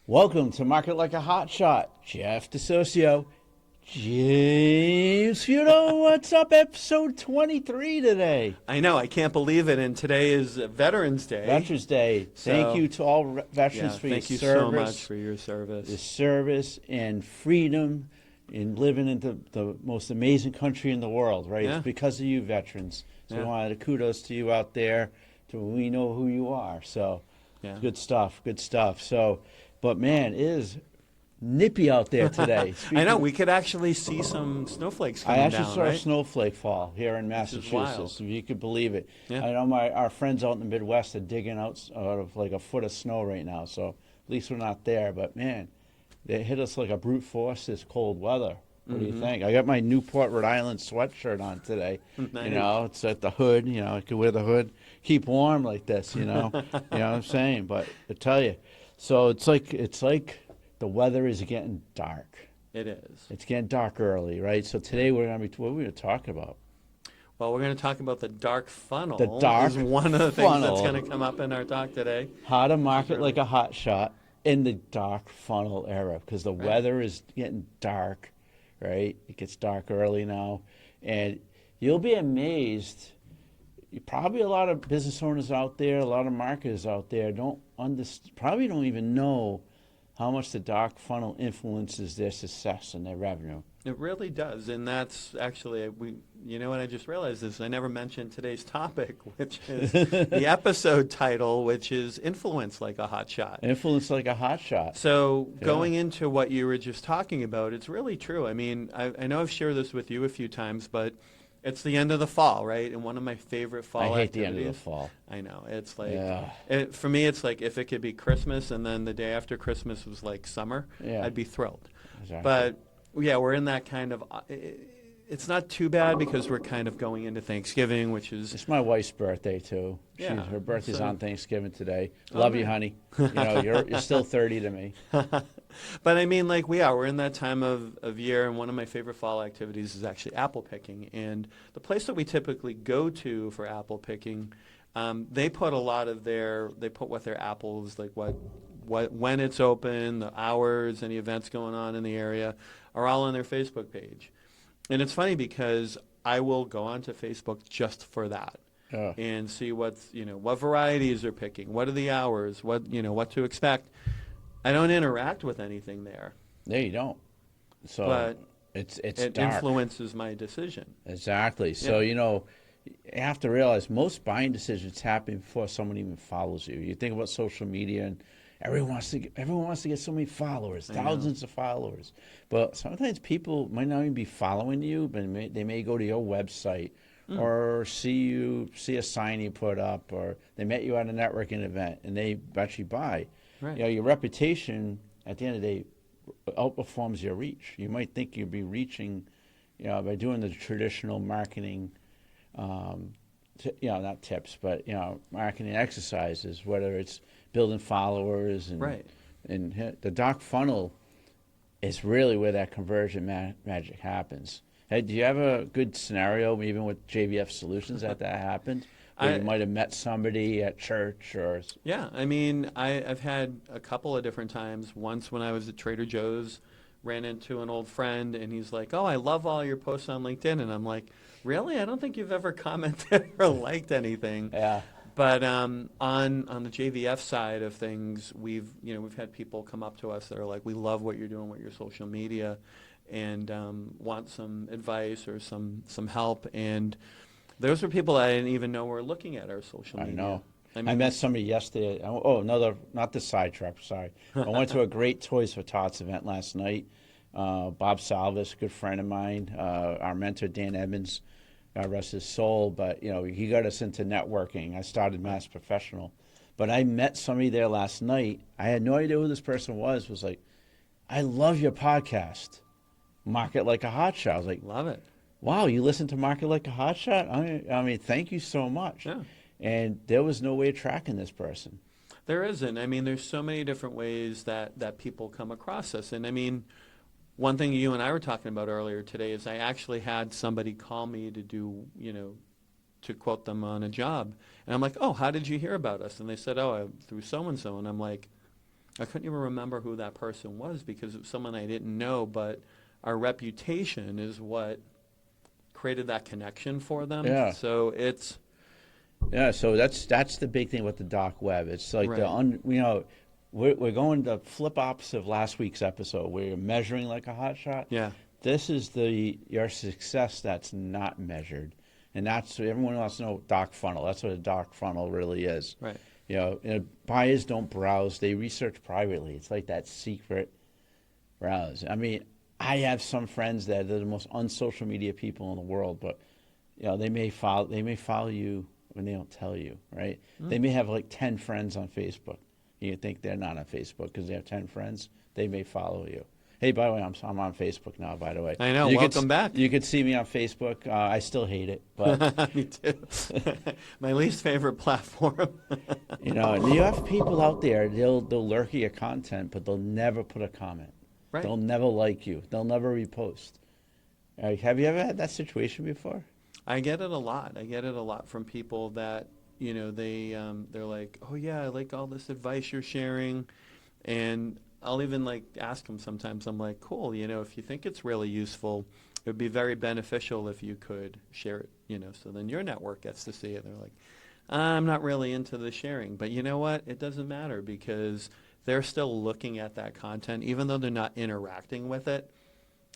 Welcome to Market Like a Hot Shot. Jeff DeSocio, James Futo. What's up? Episode 23 today. I know, I can't believe it. And today is Veterans Day. Veterans Day. Thank So, you to all veterans yeah, for your thank you so much service, for your service. and freedom in living in the most amazing country in the world, right? Yeah. It's because of you, veterans. So I Yeah. wanted to kudos to you out there. We know who you are. So Yeah. good stuff. Good stuff. So, but man, it is nippy out there today. I know, Speaking, we could actually see some snowflakes I coming actually down, saw a right? snowflake fall here in Which is wild. Massachusetts, if you could believe it. Yeah. I know our friends out in the Midwest are digging out of like a foot of snow right now, so at least we're not there. But man, they hit us like a brute force this cold weather. What do you think? I got my Newport, Rhode Island sweatshirt on today. Nice. You know, it's at the hood. You know, I could wear the hood, keep warm like this. You know, you know what I'm saying. But I tell you, so it's like the weather is getting dark. It is. It's getting dark early, right? So today we're gonna be what are we gonna talk about? Well, we're going to talk about the dark funnel. The dark is one of the things funnel. that's going to come up in our talk today. How to market like a hot shot in the dark funnel era, because the Right. weather is getting dark, right? It gets dark early now, and you'll be amazed. Probably a lot of business owners out there, a lot of marketers out there probably don't even know how much the dark funnel influences their success and their revenue. It really does, and that's actually You know what I just realized is I never mentioned today's topic, which is the episode title, which is "Influence Like a Hot Shot." Influence like a hot shot. So Yeah. going into what you were just talking about, it's really true. I mean, I know I've shared this with you a few times, but it's the end of the fall, right? And one of my favorite fall I hate the end of the activities. fall. I know. It's like, Yeah. for me, it's like if it could be Christmas and then the day after Christmas was like summer, Yeah. I'd be thrilled. Exactly. But yeah, we're in that kind of. It's not too bad because we're kind of going into Thanksgiving, which is It's my wife's birthday too. Yeah, Her birthday's so- on Thanksgiving today. Oh, Love you, nice. honey. You know, you're still 30 to me. But I mean, like we're in that time of year, and one of my favorite fall activities is actually apple picking. And the place that we typically go to for apple picking, they put what their apples, like when it's open, the hours, any events going on in the area, are all on their Facebook page. And it's funny because I will go onto Facebook just for that. Yeah. And see what varieties they're picking, what are the hours, what to expect. I don't interact with anything there, There you don't. So but it's it dark. influences my decision. Exactly. So, Yeah. you know, you have to realize most buying decisions happen before someone even follows you. You think about social media, and everyone wants to get so many followers, I know. thousands of followers. But sometimes people might not even be following you, but they may go to your website or see a sign you put up, or they met you at a networking event and they actually buy. Right. You know, your reputation at the end of the day outperforms your reach. You might think you'd be reaching, you know, by doing the traditional marketing, not tips, but, you know, marketing exercises, whether it's building followers and Right. and the dark funnel is really where that conversion magic happens. Hey, do you have a good scenario, even with JVF Solutions, that happened? Where you might have met somebody at church or... Yeah, I mean, I've had a couple of different times. Once when I was at Trader Joe's, ran into an old friend, and he's like, "Oh, I love all your posts on LinkedIn," and I'm like, "Really? I don't think you've ever commented or liked anything." Yeah. But on the JVF side of things, we've had people come up to us that are like, "We love what you're doing with your social media, and want some advice or some help." And those were people I didn't even know were looking at our social media. I know. I I mean, met somebody yesterday. Not the sidetrack, sorry. I went to a great Toys for Tots event last night. Bob Salvis, a good friend of mine, our mentor Dan Evans, God rest his soul, but you know, he got us into networking. I started Mass Professional. But I met somebody there last night. I had no idea who this person was like, "I love your podcast, Market Like a Hot Shot." I was like, love it. "Wow, you listen to Market Like a Hot Shot?" I mean, thank you so much. Yeah. And there was no way of tracking this person. There isn't. I mean, there's so many different ways that people come across us. And I mean, one thing you and I were talking about earlier today is I actually had somebody call me to do, to quote them on a job. And I'm like, "Oh, how did you hear about us?" And they said, "Oh, through so-and-so." And I'm like, I couldn't even remember who that person was because it was someone I didn't know, but our reputation is what created that connection for them. Yeah. So it's Yeah, so that's the big thing with the dark web. It's like right. we're going to flip opposite of last week's episode where you're measuring like a hot shot. Yeah. This is your success that's not measured, and that's everyone wants to know dark funnel. That's what a dark funnel really is. Right. Buyers don't browse; they research privately. It's like that secret browse. I mean, I have some friends that are the most unsocial media people in the world, but they may follow you when they don't tell you, right? They may have like 10 friends on Facebook. You think they're not on Facebook because they have 10 friends. They may follow you. Hey, by the way, I'm on Facebook now, by the way. I know. Welcome back. You could see me on Facebook. I still hate it, but Me too. My least favorite platform. and you have people out there, they'll lurk at your content, but they'll never put a comment. Right. They'll never like you. They'll never repost. Have you ever had that situation before? I get it a lot. I get it a lot from people that they're like, oh yeah, I like all this advice you're sharing, and I'll even like ask them sometimes. I'm like, cool, if you think it's really useful, it would be very beneficial if you could share it, so then your network gets to see it. They're like, I'm not really into the sharing, but you know what? It doesn't matter because they're still looking at that content, even though they're not interacting with it.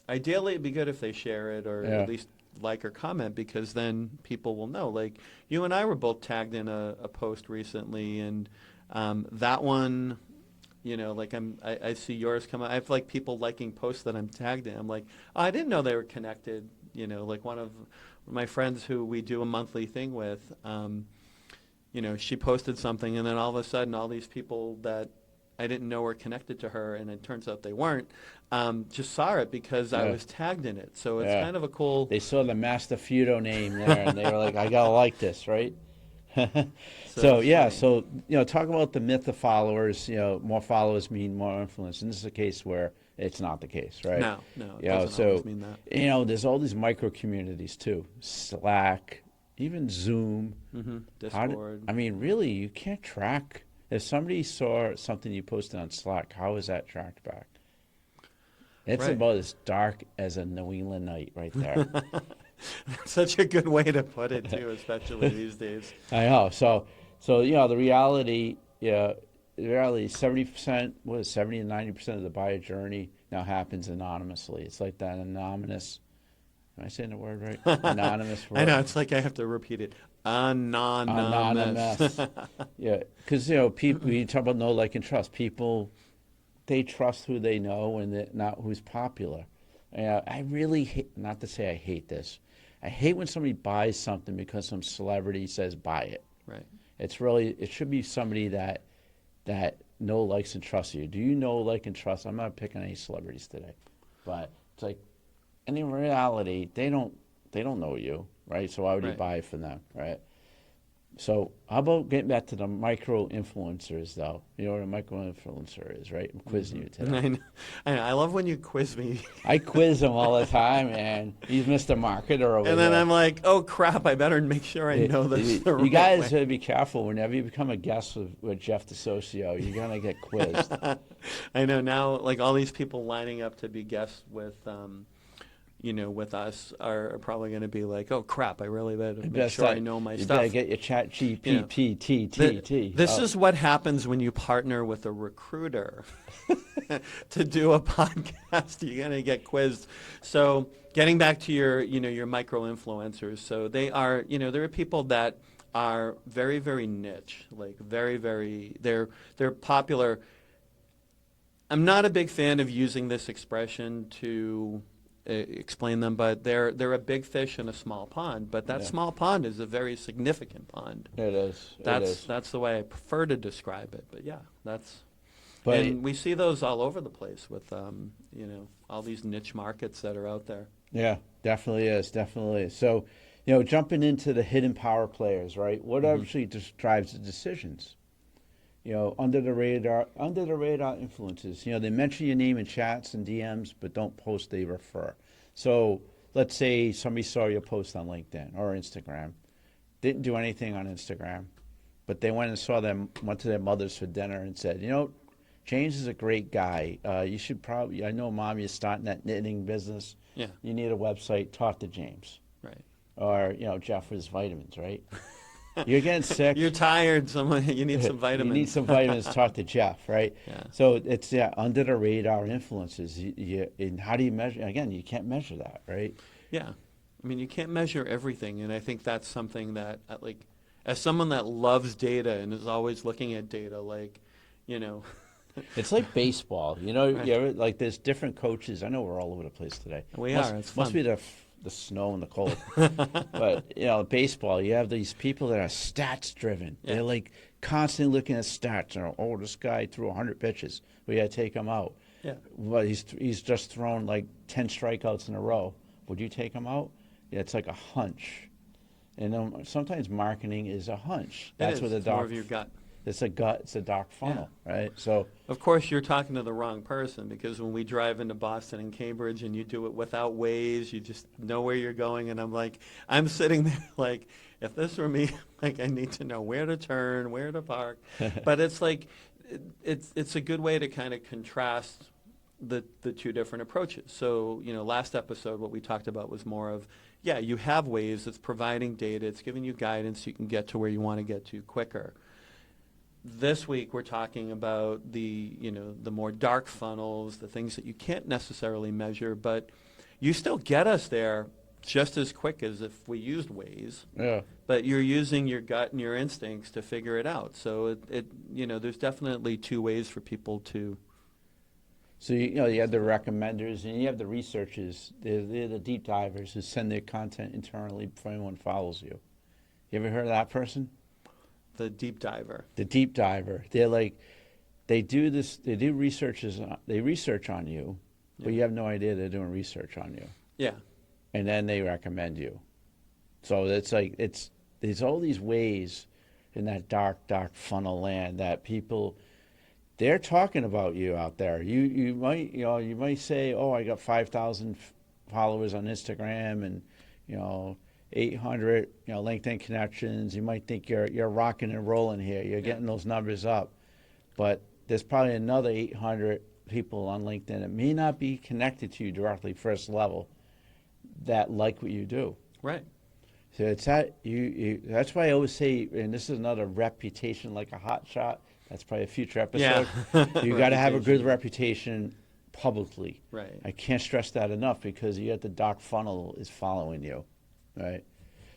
Ideally, it'd be good if they share it or at least like or comment, because then people will know. Like you and I were both tagged in a post recently, and that one, like I see yours come out. I have like people liking posts that I'm tagged in. I'm like, oh, I didn't know they were connected. Like one of my friends who we do a monthly thing with, she posted something, and then all of a sudden, all these people that I didn't know were connected to her, and it turns out they weren't, just saw it because I was tagged in it. So it's kind of a cool... They saw the Master Feudo name there, and they were like, I got to like this, right? So talk about the myth of followers. More followers mean more influence. And this is a case where it's not the case, right? No, it doesn't always mean that. There's all these micro communities too. Slack, even Zoom. Discord. Really, you can't track... If somebody saw something you posted on Slack, how is that tracked back? It's about as dark as a New England night right there. Such a good way to put it, too, especially these days. I know. So the reality, 70%, 70 and 90% of the buyer journey now happens anonymously. It's like that anonymous... Am I saying the word right? Anonymous word. I know. It's like I have to repeat it. Anonymous. Yeah, because people. You talk about know, like, and trust. People, they trust who they know and not who's popular. I really hate. Not to say I hate this. I hate when somebody buys something because some celebrity says buy it. Right. It should be somebody that know, likes, and trusts you. Do you know, like, and trust? I'm not picking any celebrities today, but it's like. And in reality, they don't know you, right? So why would you buy from them, right? So how about getting back to the micro influencers, though? You know what a micro influencer is, right? I'm quizzing you today. I know. I love when you quiz me. I quiz him all the time, man. He's Mr. Marketer over there. And then I'm like, oh, crap, I better make sure I know this the right You guys way. have to be careful. Whenever you become a guest with Jeff DeSocio, you're going to get quizzed. I know. Now, like, all these people lining up to be guests with with us are probably going to be like, oh, crap, I really better make sure I know my stuff. You better get your chat GPT. This is what happens when you partner with a recruiter to do a podcast. You're going to get quizzed. So getting back to your micro-influencers. So they are, there are people that are very, very niche, like very, very, they're popular. I'm not a big fan of using this expression to explain them, but they're a big fish in a small pond. But that small pond is a very significant pond. It is. That's the way I prefer to describe it. But and we see those all over the place with all these niche markets that are out there. Yeah, definitely is. So, jumping into the hidden power players, right? What actually just drives the decisions? Under the radar influences. They mention your name in chats and DMs, but don't post, they refer. So let's say somebody saw your post on LinkedIn or Instagram, didn't do anything on Instagram, but they went to their mothers for dinner and said, James is a great guy. You should probably, I know, Mom, you're starting that knitting business. Yeah. You need a website, talk to James. Right. Or, Jeff with his vitamins, right? You're getting sick. You're tired. You need some vitamins. You need some vitamins, talk to Jeff, right? Yeah. So it's under the radar influences. And how do you measure? Again, you can't measure that, right? Yeah. I mean, you can't measure everything, and I think that's something that, like, as someone that loves data and is always looking at data, like, you know. It's like baseball, Right. You ever, like there's different coaches. I know we're all over the place today. We must, are. It's must fun. be the snow and the cold. But baseball, you have these people that are stats driven. Yeah. They're like constantly looking at stats. Oh, this guy threw 100 pitches. We got to take him out. Yeah. Well, he's just thrown like 10 strikeouts in a row. Would you take him out? Yeah, it's like a hunch. And sometimes marketing is a hunch. That's what the It's more dark. of your gut. It's a gut. It's a dark funnel, right? So. Of course, you're talking to the wrong person, because when we drive into Boston and Cambridge and you do it without Waze, you just know where you're going. And I'm sitting there like, if this were me, like, I need to know where to turn, where to park. But it's like, it's a good way to kind of contrast the two different approaches. So, last episode, what we talked about was more of, you have Waze, it's providing data, it's giving you guidance so you can get to where you want to get to quicker. This week we're talking about the more dark funnels, the things that you can't necessarily measure, but you still get us there just as quick as if we used Waze. Yeah. But you're using your gut and your instincts to figure it out. So there's definitely two ways for people to. So you have the recommenders and you have the researchers. They're the deep divers who send their content internally before anyone follows you. You ever heard of that person? The deep diver. The deep diver. They're like, they do research on you, but you have no idea they're doing research on you. Yeah. And then they recommend you. So it's like, there's all these ways in that dark funnel land that people, they're talking about you out there. You might say, oh, I got 5,000 followers on Instagram and 800 LinkedIn connections. You might think you're rocking and rolling here. You're getting those numbers up, but there's probably another 800 people on LinkedIn that may not be connected to you directly first level that like what you do. Right. So it's that that's why I always say, and this is another reputation like a hot shot. That's probably a future episode. Yeah. You got to have a good reputation publicly. Right. I can't stress that enough because you got the dark funnel is following you, right?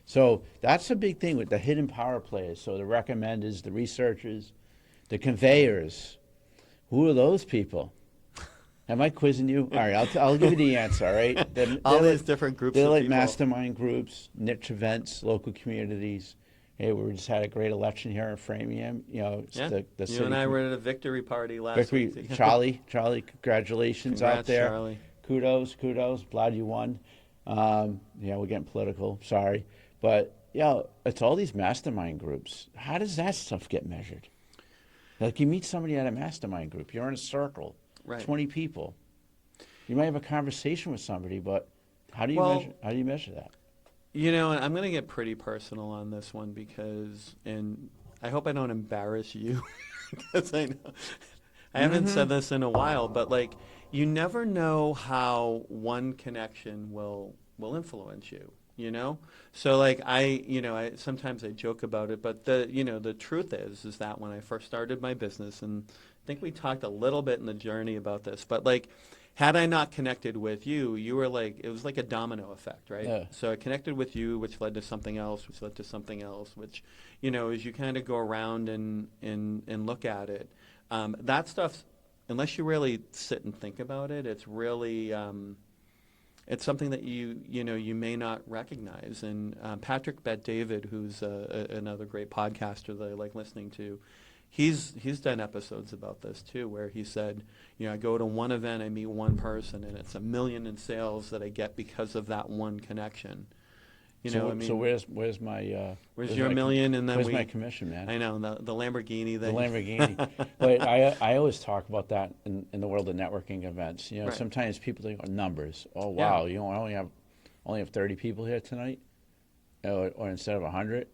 So that's a big thing with the hidden power players. So the recommenders, the researchers, the conveyors. Who are those people? Am I quizzing you? All right, I'll give you the answer, all right? All these different groups They're of like people. mastermind groups, niche events, local communities. Hey, we just had a great election here in Framingham. It's the you city. and I were at a victory party last week. Charlie, congratulations out Congrats, there. Charlie. Kudos. Glad you won. We're getting political. Sorry. But, it's all these mastermind groups. How does that stuff get measured? Like you meet somebody at a mastermind group. You're in a circle. Right. 20 people. You might have a conversation with somebody, but how do you measure that? I'm going to get pretty personal on this one and I hope I don't embarrass you because I know I haven't said this in a while, but like you never know how one connection will influence you. So like I sometimes I joke about it, but the truth is that when I first started my business, and I think we talked a little bit in the journey about this, but like had I not connected with you, you were like, it was like a domino effect, right? Yeah. So I connected with you, which led to something else, which led to something else, which, as you kind of go around and look at it, that stuff, unless you really sit and think about it, it's really, it's something that you may not recognize. And Patrick Bet-David, who's another great podcaster that I like listening to, he's done episodes about this too, where he said, I go to one event, I meet one person, and it's $1 million in sales that I get because of that one connection. So where's my where's your million? And then where's my commission, man? I know the Lamborghini. The Lamborghini. But I always talk about that in the world of networking events. Right. Sometimes people think numbers. Oh wow, I only have 30 people here tonight, or instead of 100.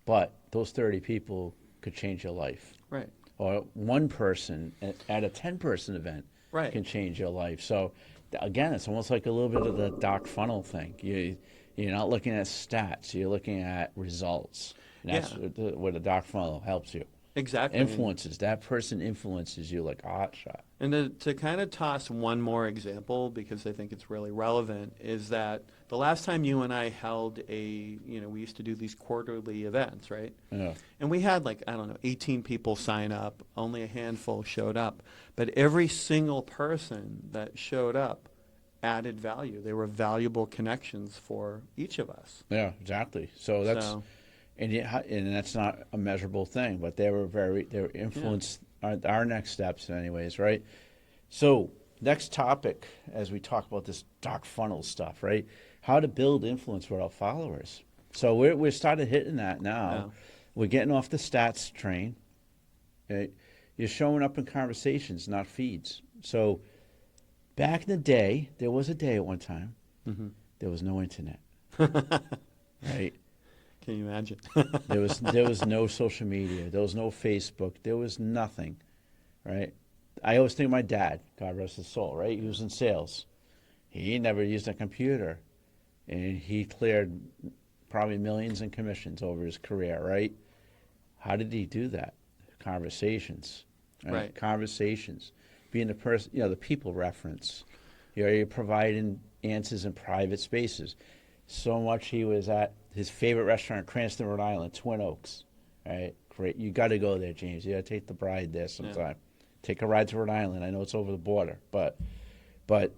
But those 30 people could change your life. Right. or one person at a 10-person event Right. can change your life. So again, it's almost like a little bit of the dark funnel thing. You're not looking at stats, you're looking at results. And Yeah, that's where the dark funnel helps you. exactly. Influences, that person influences you like a hot shot. And to kind of toss one more example, because I think it's really relevant, is that the last time you and I held we used to do these quarterly events, right? Yeah. And we had 18 people sign up, only a handful showed up. But every single person that showed up added value. They were valuable connections for each of us. Yeah, exactly. So that's So, and that's not a measurable thing, but they were influenced our next steps anyways, right? So next topic, as we talk about this dark funnel stuff, right? How to build influence with our followers. So we're started hitting that now. yeah. We're getting off the stats train. Okay? You're showing up in conversations, not feeds. So back in the day, there was a day at one time, Hmm. there was no internet, right? Can you imagine? There was no social media. There was no Facebook. There was nothing, right? I always think of my dad, God rest his soul, right? He was in sales. He never used a computer, and he cleared probably millions in commissions over his career, right? How did he do that? Conversations, Right. Conversations, being the person, the people reference. You're providing answers in private spaces. So much he was at his favorite restaurant, Cranston, Rhode Island, Twin Oaks. Right, great. You got to go there, James. You got to take the bride there sometime. Take a ride to Rhode Island. I know it's over the border, but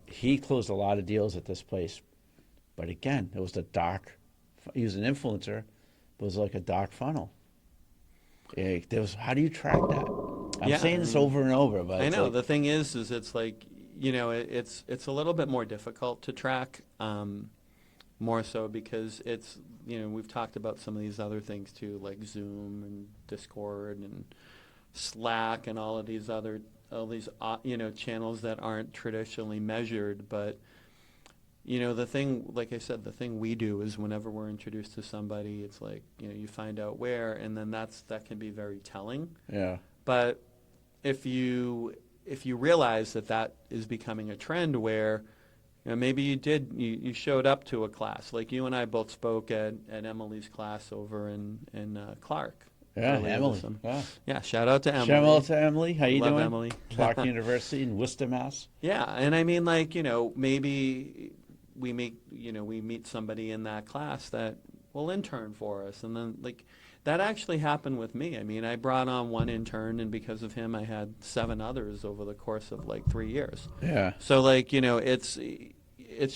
he closed a lot of deals at this place. But again, it was the dark. He was an influencer, but it was like a dark funnel. How do you track that? I'm Yeah, saying I this mean, over and over, but I it's know. like, The thing is it's like, it's a little bit more difficult to track, more so because we've talked about some of these other things too, like Zoom and Discord and Slack and all these channels that aren't traditionally measured. But the thing, like I said, the thing we do is whenever we're introduced to somebody, it's like you find out where, and then that can be very telling. yeah, But if you realize that is becoming a trend where maybe you showed up to a class, like you and I both spoke at Emily's class over in Clark. yeah, Earlier Emily, this summer. yeah. Yeah, shout out to Emily. Shout out to Emily. How you Love doing? Emily. Clark University in Worcester, Mass. Yeah, and I mean, maybe we meet somebody in that class that will intern for us, and then that actually happened with me. I mean, I brought on one intern, and because of him, I had 7 others over the course of 3 years. Yeah, So it's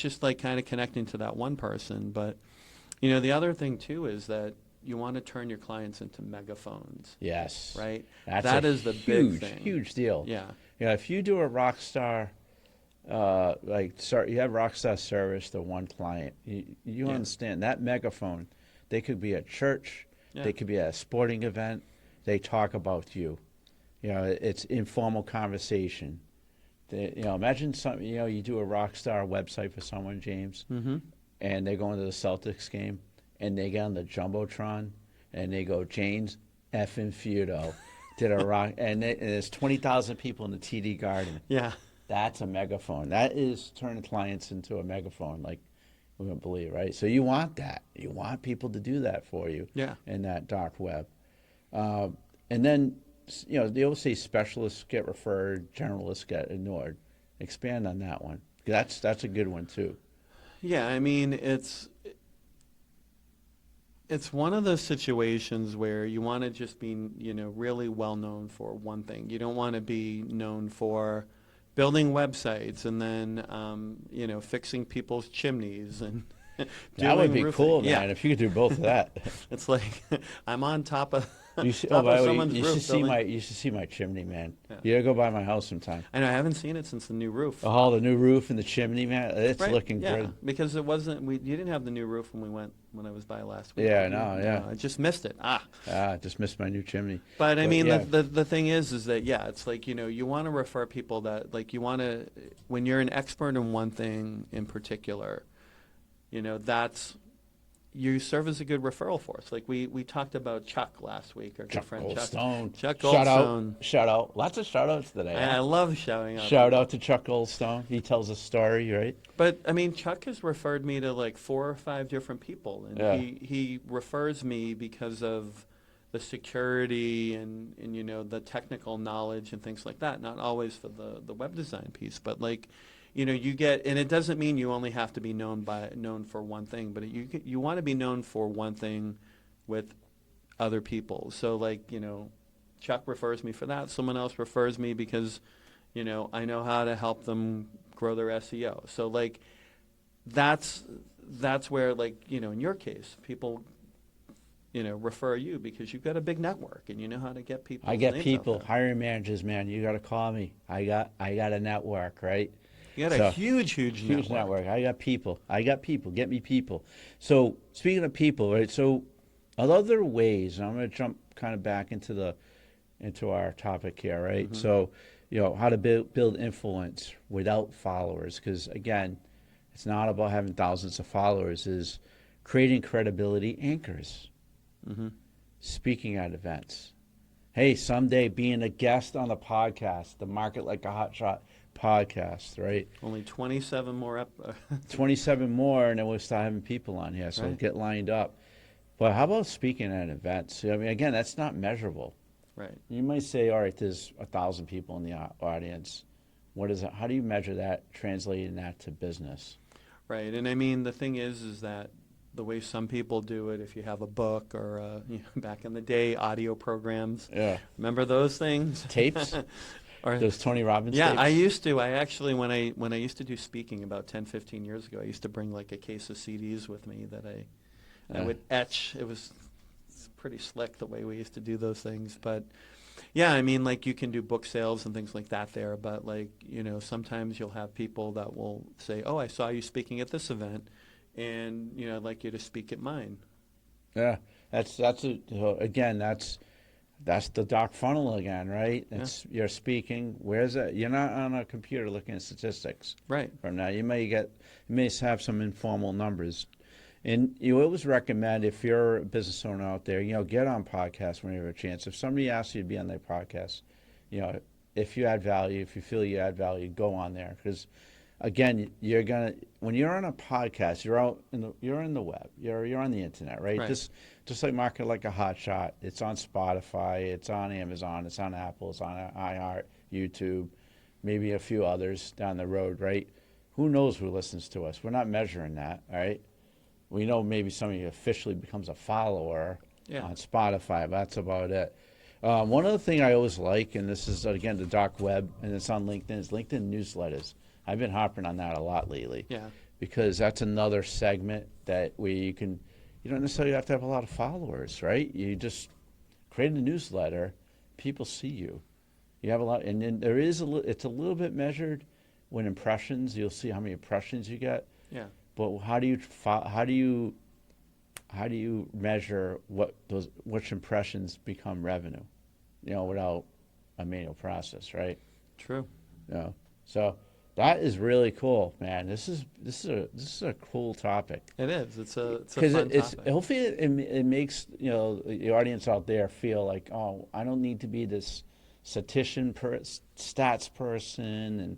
just kind of connecting to that one person. But the other thing too is that you want to turn your clients into megaphones. yes. Right? That is the big thing. huge deal. Yeah. Yeah, if you do a rock star, you have rock star service to one client, you Yeah. understand that megaphone. They could be at church, Yeah. they could be at a sporting event. They talk about you. It's informal conversation. Imagine you do a rock star website for someone, James, Mm-hmm. and they go into the Celtics game, and they get on the jumbotron, and they go, James effing Feudo did a rock, and there's 20,000 people in the TD Garden. Yeah. That's a megaphone. That is turning clients into a megaphone, like we don't believe, right? So you want that. You want people to do that for you. Yeah. In that dark web, and then they always say specialists get referred, generalists get ignored. Expand on that one. That's a good one too. Yeah, I mean, it's one of those situations where you want to just be, really well known for one thing. You don't want to be known for building websites and then, fixing people's chimneys and That would doing be roofing. cool, man. Yeah. If you could do both of that. It's like I'm on top of You should, top by of the way, someone's you roof. should see building- you should see my chimney, man. Yeah. You gotta go by my house sometime. I know I haven't seen it since the new roof. Oh, the new roof and the chimney, man. It's Right, looking yeah, good. because it wasn't. You didn't have the new roof when I was by last week. Yeah, did you? no, yeah. I just missed it. I just missed my new chimney. But I mean, yeah. the thing is that it's like you want to refer people that you want to when you're an expert in one thing in particular, that's you serve as a good referral for us. Like we talked about Chuck last week, our good Chuck friend Chuck. Goldstone. Chuck Shout out. Goldstone. Shout out. Lots of shout outs today. I love shouting out. Shout out to Chuck Goldstone. He tells a story, right? But I mean, Chuck has referred me to like 4 or 5 different people, and Yeah. he refers me because of the security and the technical knowledge and things like that. Not always for the web design piece, but like, you get, and it doesn't mean you only have to be known for one thing, but you want to be known for one thing with other people. So like, Chuck refers me for that. Someone else refers me because, I know how to help them grow their SEO. So like, that's where, like, in your case, people, refer you because you've got a big network and you know how to get people. I get people, hiring managers, man. You got to call me. I got a network, right? You got a huge network. I got people. Get me people. So speaking of people, right? So other ways, and I'm going to jump kind of back into our topic here, right? Mm-hmm. So how to build influence without followers, because again, it's not about having thousands of followers. Is creating credibility anchors. Mm-hmm. Speaking at events. Hey, someday being a guest on the podcast, the Market Like a Hotshot podcast, right? Only 27 more 27 more, and then we'll start having people on here, so Right. get lined up. But how about speaking at events? I mean, again, that's not measurable. Right. You might say, all right, there's 1,000 people in the audience. What is it? How do you measure that, translating that to business? Right. And I mean, the thing is that the way some people do it, if you have a book or back in the day, audio programs. Yeah. Remember those things? Tapes? Or Those Tony Robbins yeah, tapes? I used to. I actually, when I used to do speaking about 10, 15 years ago, I used to bring like a case of CDs with me that I would etch. It's pretty slick the way we used to do those things. But yeah, I mean, like you can do book sales and things like that there. But like, sometimes you'll have people that will say, oh, I saw you speaking at this event, and I'd like you to speak at mine. Yeah, that's the dark funnel again, right? You're speaking. Where's it? You're not on a computer looking at statistics. Right. From now, you may have some informal numbers, and you always recommend, if you're a business owner out there, get on podcasts when you have a chance. If somebody asks you to be on their podcast, if you add value, if you feel you add value, go on there, because again, when you're on a podcast, you're in the web, you're on the internet, right? Right. Just like Market Like a Hotshot, it's on Spotify, it's on Amazon, it's on Apple, it's on iHeart, YouTube, maybe a few others down the road, right? Who knows who listens to us? We're not measuring that, all right? We know maybe somebody officially becomes a follower on Spotify, but that's about it. One other thing I always like, and this is, again, the dark web, and it's on LinkedIn, is LinkedIn newsletters. I've been harping on that a lot lately. Yeah. Because that's another segment where you don't necessarily have to have a lot of followers, right? You just create a newsletter, people see you. You have a lot, and then it's a little bit measured when impressions. You'll see how many impressions you get. Yeah. But how do you measure which impressions become revenue? Without a manual process, right? True. So that is really cool, man. This is a cool topic. It is. It's a fun topic. Hopefully it makes the audience out there feel like, oh, I don't need to be this stats person, and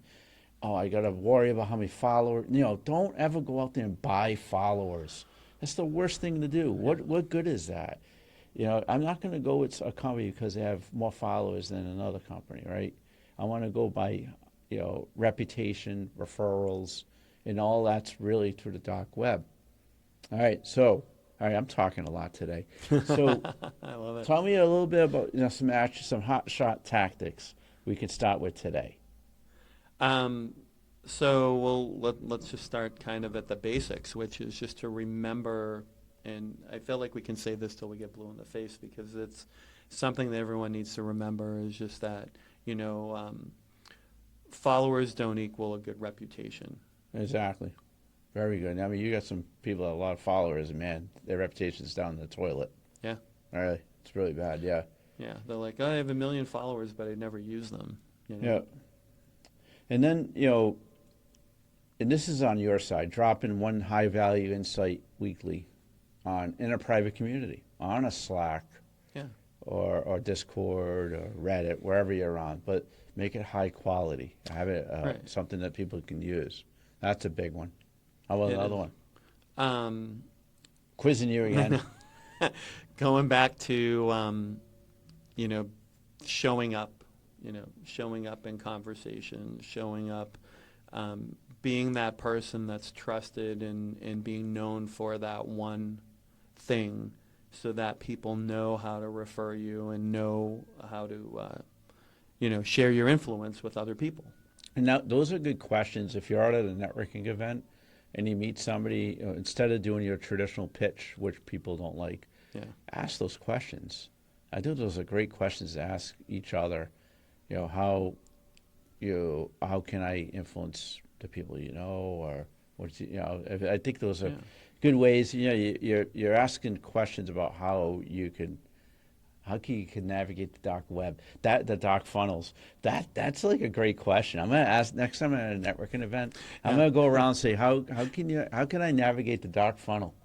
oh, I got to worry about how many followers. Don't ever go out there and buy followers. That's the worst thing to do. What good is that? I'm not going to go with a company because they have more followers than another company, right? I want to go by reputation, referrals, and all that's really through the dark web. All right, I'm talking a lot today. So I love it. Tell me a little bit about some hot shot tactics we can start with today. So let's just start kind of at the basics, which is just to remember, and I feel like we can say this till we get blue in the face because it's something that everyone needs to remember, is just that, followers don't equal a good reputation. Exactly. Very good. I mean, you got some people that have a lot of followers, and man, their reputation's down the toilet. Yeah. Really, it's really bad. Yeah. Yeah. They're like, oh, I have 1 million followers, but I never use them. Yeah. And then, and this is on your side, drop in one high value insight weekly. in a private community, on a Slack Yeah. or Discord or Reddit, wherever you're on, but make it high quality. Have it Right. something that people can use. That's a big one. How about It another is. one? Um, Quizzing you no, again. no. Going back to, you know, showing up, showing up in conversation, showing up, being that person that's trusted and being known for that one thing so that people know how to refer you and know how to, share your influence with other people. And now, those are good questions. If you're out at a networking event and you meet somebody, instead of doing your traditional pitch, which people don't like, Yeah. ask those questions. I think those are great questions to ask each other. How can I influence the people or I think those are Yeah. good ways. You're asking questions about how you can navigate the dark web, the dark funnels. That's like a great question. I'm gonna ask next time I'm at a networking event. I'm Yeah. gonna go around and say how can I navigate the dark funnel?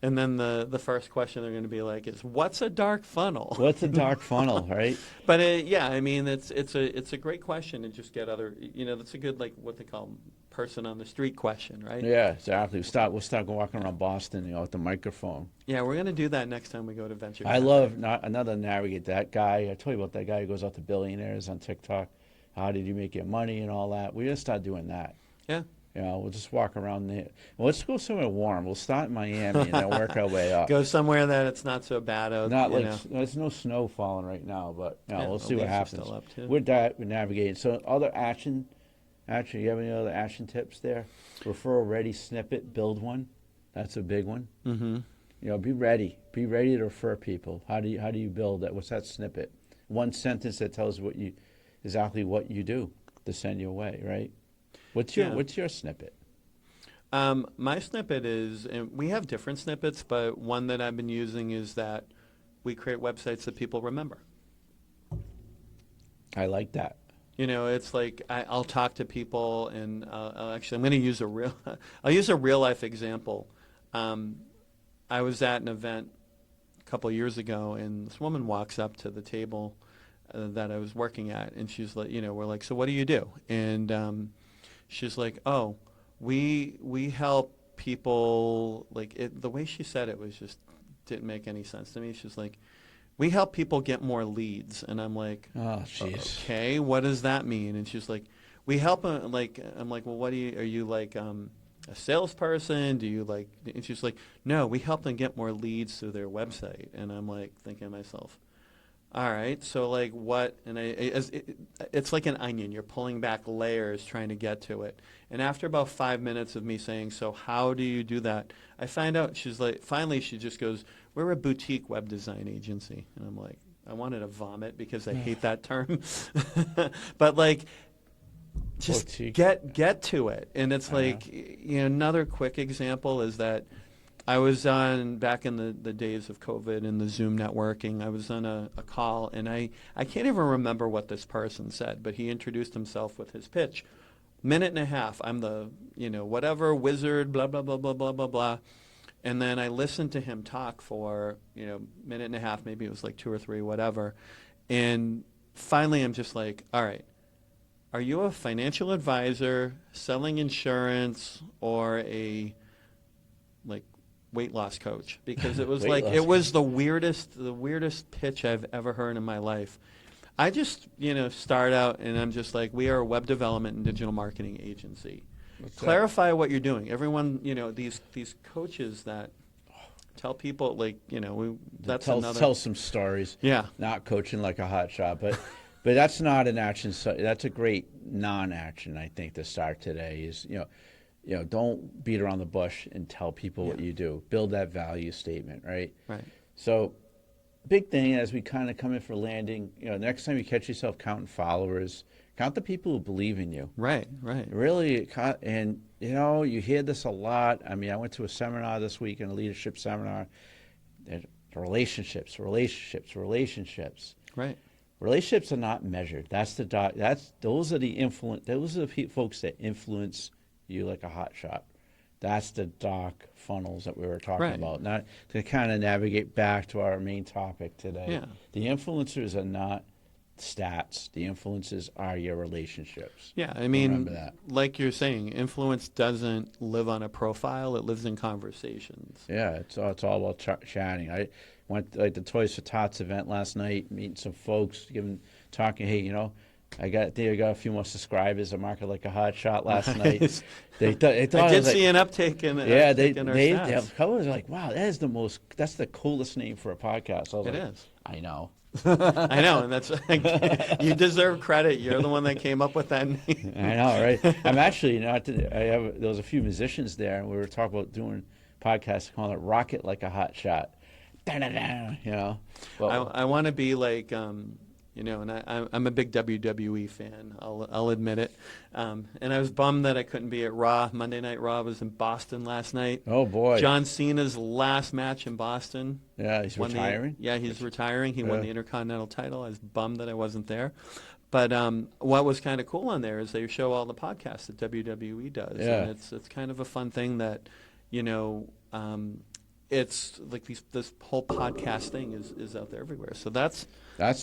And then the first question they're going to be like is, "What's a dark funnel?" What's a dark funnel, right? But yeah, I mean, it's a great question to just get other. That's a good, like, what they call person on the street question, right? Yeah, exactly. We'll start walking around Boston, with the microphone. Yeah, we're going to do that next time we go to Venture I Cafe. love another navigate that guy. I told you about that guy who goes out to billionaires on TikTok. How did you make your money and all that? We're gonna start doing that. Yeah. We'll just walk around there. Well, let's go somewhere warm. We'll start in Miami and then work our way up. Go somewhere that it's not so bad out. Not like there's no snow falling right now, but Yeah, we'll the see what leaves are happens. still up, too. We're navigating. So other action, you have any other action tips there? Referral ready snippet, build one. That's a big one. Mm-hmm. Be ready. Be ready to refer people. How do you build that? What's that snippet? One sentence that tells exactly what you do to send you away, right? What's your snippet? My snippet is, and we have different snippets, but one that I've been using is that we create websites that people remember. I like that. It's like I'll talk to people, and I'm going to use I'll use a real life example. I was at an event a couple of years ago, and this woman walks up to the table that I was working at, and she's like, we're like, "So what do you do?" And she's like, "Oh, we help people." Like the way she said it was just didn't make any sense to me. She's like, "We help people get more leads," and I'm like, Oh, jeez. "Okay, what does that mean?" And she's like, "We help them." Like, I'm like, "Well, are you like a salesperson? Do you like?" And she's like, "No, we help them get more leads through their website." And I'm like thinking to myself, all right, so like what? And it's like an onion. You're pulling back layers trying to get to it. And after about 5 minutes of me saying, "So how do you do that?" I find out she's like, finally she just goes, "We're a boutique web design agency." And I'm like, I wanted to vomit because I hate that term. But like, just Boutique. get to it. And it's like, another quick example is that I was back in the days of COVID and the Zoom networking, I was on a call, and I can't even remember what this person said, but he introduced himself with his pitch. Minute and a half, I'm the, whatever, wizard, blah, blah, blah, blah, blah, blah, blah. And then I listened to him talk for, minute and a half, maybe it was like 2 or 3, whatever. And finally I'm just like, all right, are you a financial advisor selling insurance or a, like, weight loss coach? Because it was Weight like loss it was the weirdest pitch I've ever heard in my life. I just start out and I'm just like, we are a web development and digital marketing agency. What's that? Clarify what you're doing. Everyone, these coaches that tell people like that's another Tell some stories. Yeah. Not coaching like a hot shot, but that's not an action. That's a great non-action, I think, to start today. Is don't beat around the bush and tell people what you do. Build that value statement, right? Right. So, big thing as we kind of come in for landing, next time you catch yourself counting followers, count the people who believe in you. Right. Really, and you hear this a lot. I mean, I went to a seminar this week, a leadership seminar. Relationships. Right. Relationships are not measured. Those are the folks that influence you like a hot shot. That's the dark funnels that we were talking Right. about. Not to kind of navigate back to our main topic today. Yeah. The influencers are not stats. The influencers are your relationships. Yeah, I mean, Remember that. like you're saying, influence doesn't live on a profile; it lives in conversations. Yeah, it's all about chatting. I went like the Toys for Tots event last night, meeting some folks, talking. Hey, I got a few more subscribers. I marketed like a hot shot last night. Nice. They thought I I did was like, see an uptake in yeah, uptick in our they stats. the colors like, wow, that's the coolest name for a podcast. I was It like, is. I know. I know, and that's you deserve credit. You're the one that came up with that name. I know, right? I'm actually there was a few musicians there, and we were talking about doing podcasts, calling it "Rocket Like a Hot Shot." Da-da-da. Well, I want to be like, and I'm a big WWE fan. I'll admit it. And I was bummed that I couldn't be at Raw. Monday Night Raw was in Boston last night. oh boy, John Cena's last match in Boston. yeah, he's Won the- retiring. yeah, he's retiring. He won Yeah. the Intercontinental title. I was bummed that I wasn't there. But what was kind of cool on there is they show all the podcasts that WWE does, Yeah. and it's kind of a fun thing that, it's like this whole podcast thing is out there everywhere. So that's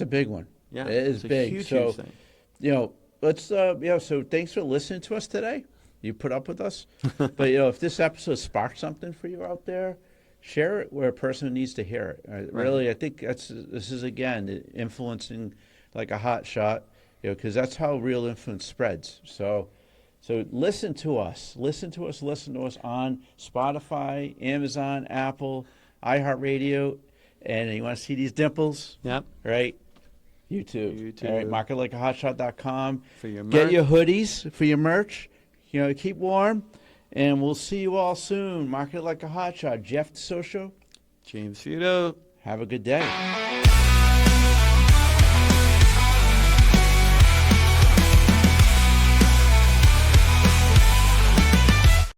a big one. yeah, It is it's a big. huge, So, huge thing. let's so thanks for listening to us today. You put up with us. But if this episode sparked something for you out there, share it where a person needs to hear it. Really, I think this is again influencing like a hot shot, because that's how real influence spreads. So listen to us on Spotify, Amazon, Apple, iHeartRadio, and you want to see these dimples, Yep. right? YouTube. All right, marketlikeahotshot.com. For your Get merch. your hoodies for your merch. Keep warm, and we'll see you all soon. Market Like a Hot Shot. Jeff Social, James Futo. have a good day.